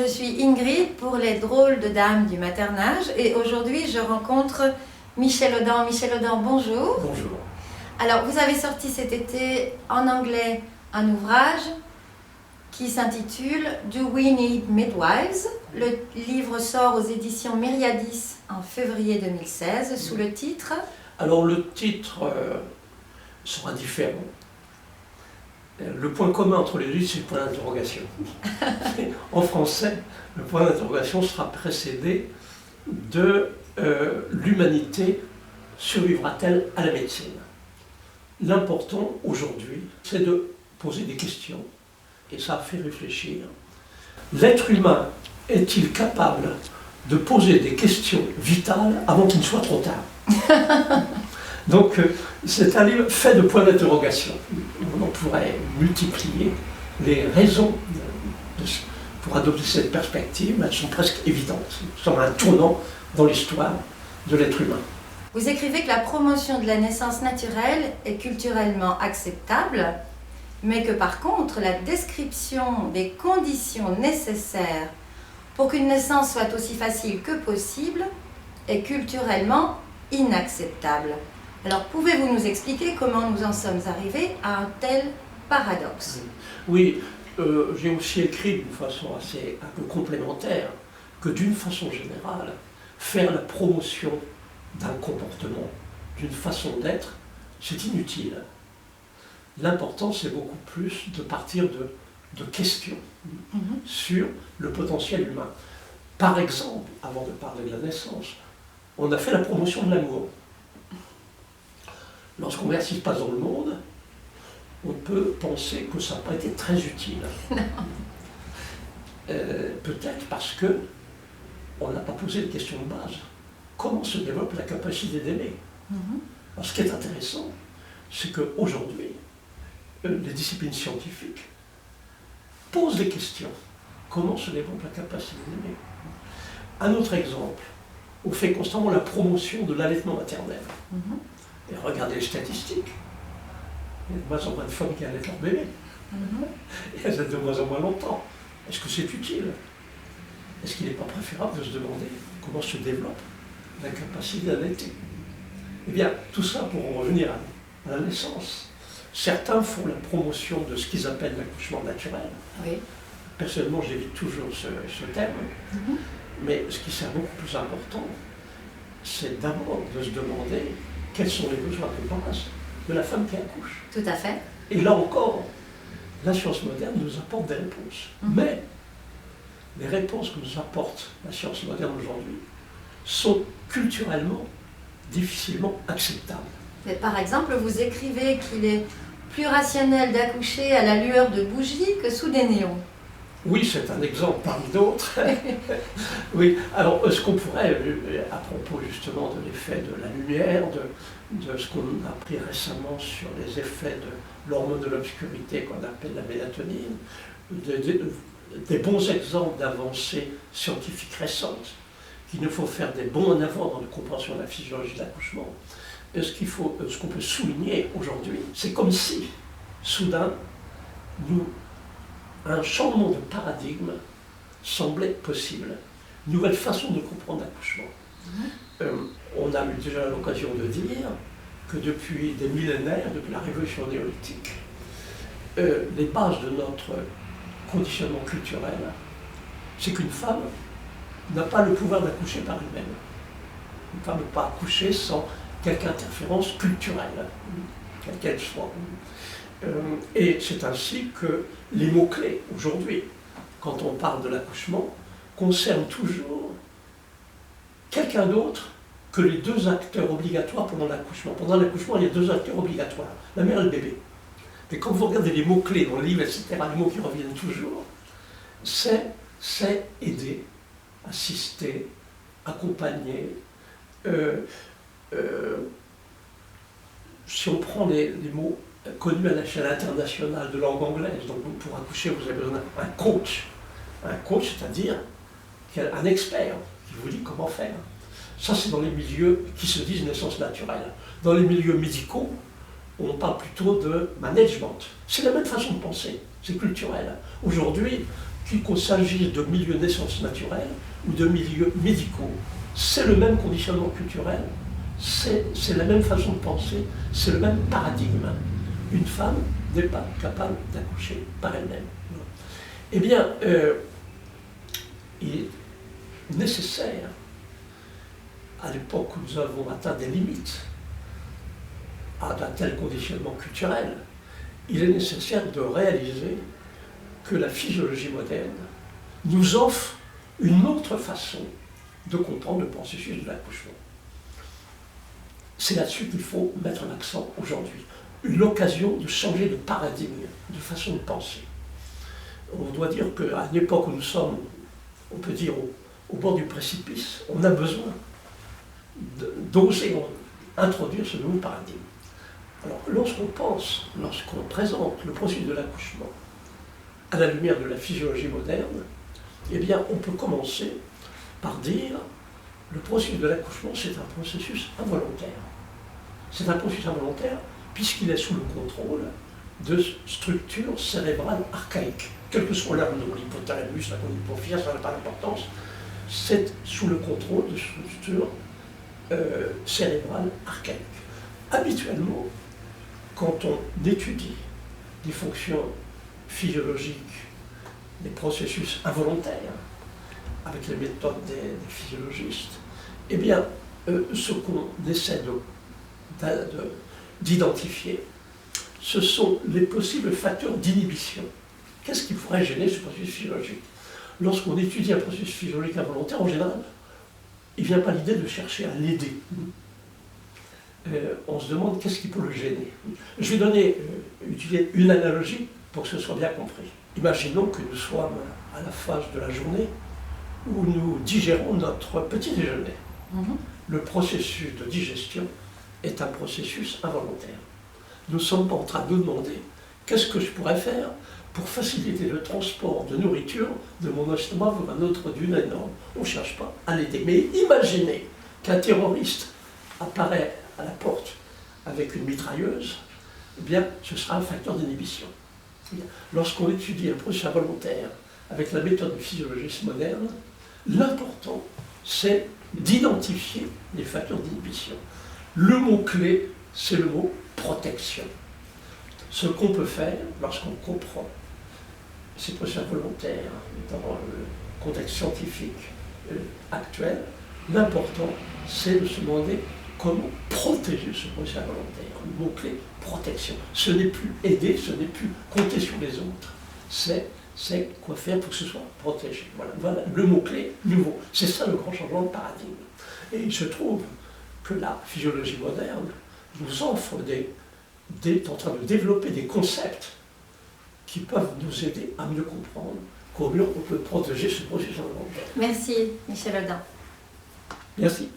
suis Ingrid pour les drôles de dames du maternage et aujourd'hui je rencontre Michel Audin. Michel Audin, bonjour. Bonjour. Alors vous avez sorti cet été en anglais un ouvrage qui s'intitule Do We Need Midwives? Le livre sort aux éditions Myriadis en février 2016 sous le titre. Alors le titre sera différent. Le point commun entre les deux, c'est le point d'interrogation. En français, le point d'interrogation sera précédé de l'humanité survivra-t-elle à la médecine? L'important aujourd'hui, c'est de poser des questions, et ça fait réfléchir. L'être humain est-il capable de poser des questions vitales avant qu'il ne soit trop tard? Donc, c'est un livre fait de points d'interrogation. On pourrait multiplier les raisons pour adopter cette perspective, elles sont presque évidentes. Nous sommes à un tournant dans l'histoire de l'être humain. Vous écrivez que la promotion de la naissance naturelle est culturellement acceptable, mais que par contre, la description des conditions nécessaires pour qu'une naissance soit aussi facile que possible est culturellement inacceptable. Alors, pouvez-vous nous expliquer comment nous en sommes arrivés à un tel paradoxe? Oui, j'ai aussi écrit d'une façon un peu complémentaire que d'une façon générale, faire la promotion d'un comportement, d'une façon d'être, c'est inutile. L'important, c'est beaucoup plus de partir de questions sur le potentiel humain. Par exemple, avant de parler de la naissance, on a fait la promotion de l'amour. Lorsqu'on regarde ce qui se passe dans le monde, on peut penser que ça n'a pas été très utile. Peut-être parce que on n'a pas posé de questions de base. Comment se développe la capacité d'aimer? Alors, ce qui est intéressant, c'est qu'aujourd'hui, les disciplines scientifiques posent des questions. Comment se développe la capacité d'aimer? Un autre exemple, on fait constamment la promotion de l'allaitement maternel. Et regardez les statistiques. Il y a de moins en moins de femmes qui allaitent leur bébé. Et elles allaitent de moins en moins longtemps. Est-ce que c'est utile? Est-ce qu'il n'est pas préférable de se demander comment se développe la capacité d'allaiter? Eh bien, tout ça pour en revenir à la naissance. Certains font la promotion de ce qu'ils appellent l'accouchement naturel. Oui. Personnellement, j'évite toujours ce terme. Mais ce qui sert beaucoup plus important, c'est d'abord de se demander quels sont les besoins de base de la femme qui accouche. Tout à fait. Et là encore, la science moderne nous apporte des réponses. Mais les réponses que nous apporte la science moderne aujourd'hui sont culturellement difficilement acceptables. Mais par exemple, vous écrivez qu'il est plus rationnel d'accoucher à la lueur de bougies que sous des néons. Oui, c'est un exemple parmi d'autres. Oui, alors ce qu'on pourrait, à propos justement de l'effet de la lumière, de ce qu'on a appris récemment sur les effets de l'hormone de l'obscurité qu'on appelle la mélatonine, des bons exemples d'avancées scientifiques récentes, qu'il nous faut faire des bons en avant dans la compréhension de la physiologie de l'accouchement. Et ce qu'on peut souligner aujourd'hui, c'est comme si, soudain, un changement de paradigme semblait possible. Une nouvelle façon de comprendre l'accouchement. On a eu déjà l'occasion de dire que depuis des millénaires, depuis la révolution néolithique, les bases de notre conditionnement culturel, c'est qu'une femme n'a pas le pouvoir d'accoucher par elle-même. Une femme ne peut pas accoucher sans quelque interférence culturelle, quelle qu'elle soit. Et c'est ainsi que les mots-clés, aujourd'hui, quand on parle de l'accouchement, concernent toujours quelqu'un d'autre que les deux acteurs obligatoires pendant l'accouchement. Pendant l'accouchement, il y a deux acteurs obligatoires, la mère et le bébé. Mais quand vous regardez les mots-clés dans le livre, etc., les mots qui reviennent toujours, c'est aider, assister, accompagner. Si on prend les mots connus à l'échelle internationale de langue anglaise, donc pour accoucher, vous avez besoin d'un coach. Un coach, c'est-à-dire un expert qui vous dit comment faire. Ça, c'est dans les milieux qui se disent naissance naturelle. Dans les milieux médicaux, on parle plutôt de management. C'est la même façon de penser, c'est culturel. Aujourd'hui, qu'il s'agisse de milieux de naissance naturelle ou de milieux médicaux. C'est le même conditionnement culturel, c'est la même façon de penser, c'est le même paradigme. Une femme n'est pas capable d'accoucher par elle-même. Eh bien, il est nécessaire, à l'époque où nous avons atteint des limites à d'un tel conditionnement culturel, il est nécessaire de réaliser que la physiologie moderne nous offre une autre façon de comprendre le processus de l'accouchement. C'est là-dessus qu'il faut mettre l'accent aujourd'hui. Une occasion de changer de paradigme, de façon de penser. On doit dire qu'à une époque où nous sommes, on peut dire, au bord du précipice, on a besoin d'oser introduire ce nouveau paradigme. Alors, lorsqu'on présente le processus de l'accouchement à la lumière de la physiologie moderne, eh bien, on peut commencer par dire le processus de l'accouchement, c'est un processus involontaire. C'est un processus involontaire puisqu'il est sous le contrôle de structures cérébrales archaïques, quel que soit leur nom, l'hypothalamus, la condyle hypophysaire, ça n'a pas d'importance, c'est sous le contrôle de structures cérébrales archaïques. Habituellement, quand on étudie des fonctions physiologiques, des processus involontaires, avec les méthodes des physiologistes, eh bien, ce qu'on essaie d'identifier, ce sont les possibles facteurs d'inhibition. Qu'est-ce qui pourrait gêner ce processus physiologique? Lorsqu'on étudie un processus physiologique involontaire, en général, il ne vient pas l'idée de chercher à l'aider. On se demande qu'est-ce qui peut le gêner. Je vais utiliser une analogie pour que ce soit bien compris. Imaginons que nous sommes à la phase de la journée où nous digérons notre petit déjeuner. Le processus de digestion est un processus involontaire. Nous ne sommes pas en train de nous demander qu'est-ce que je pourrais faire pour faciliter le transport de nourriture de mon estomac vers un autre d'une énorme. On ne cherche pas à l'aider. Mais imaginez qu'un terroriste apparaît à la porte avec une mitrailleuse, eh bien, ce sera un facteur d'inhibition. Lorsqu'on étudie un processus involontaire avec la méthode du physiologiste moderne, l'important, c'est d'identifier les facteurs d'inhibition. Le mot-clé, c'est le mot protection. Ce qu'on peut faire lorsqu'on comprend ces processus involontaires dans le contexte scientifique actuel, l'important, c'est de se demander comment protéger ce processus involontaire. Le mot-clé, protection. Ce n'est plus aider, ce n'est plus compter sur les autres. C'est quoi faire pour que ce soit protégé. Voilà le mot-clé nouveau. C'est ça le grand changement de paradigme. Et il se trouve que la physiologie moderne nous offre est en train de développer des concepts qui peuvent nous aider à mieux comprendre comment on peut protéger ce processus involontaire. Merci, Michel Audin. Merci.